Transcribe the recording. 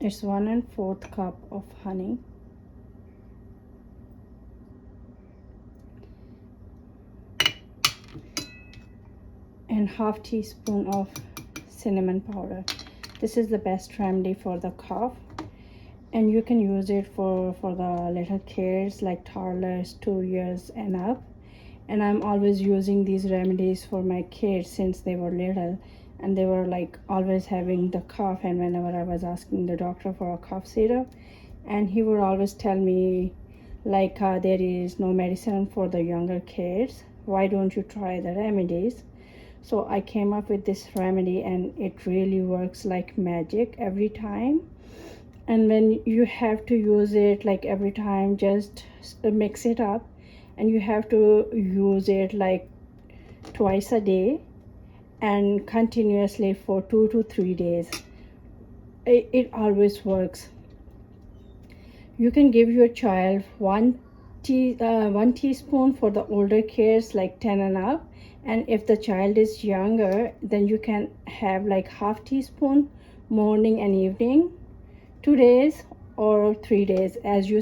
It's 1 1/4 cup of honey, and half teaspoon of cinnamon powder. This is the best remedy for the cough, and you can use it for the little kids like toddlers 2 years and up. And I'm always using these remedies for my kids since they were little, and they were like always having the cough. And whenever I was asking the doctor for a cough syrup, and he would always tell me like there is no medicine for the younger kids, why don't you try the remedies? So I came up with this remedy, and it really works like magic every time. And when you have to use it like every time, just mix it up, and you have to use it like twice a day and continuously for 2 to 3 days. It always works. You can give your child one teaspoon for the older kids like 10 and up, and if the child is younger, then you can have like half teaspoon morning and evening, 2 days or 3 days as you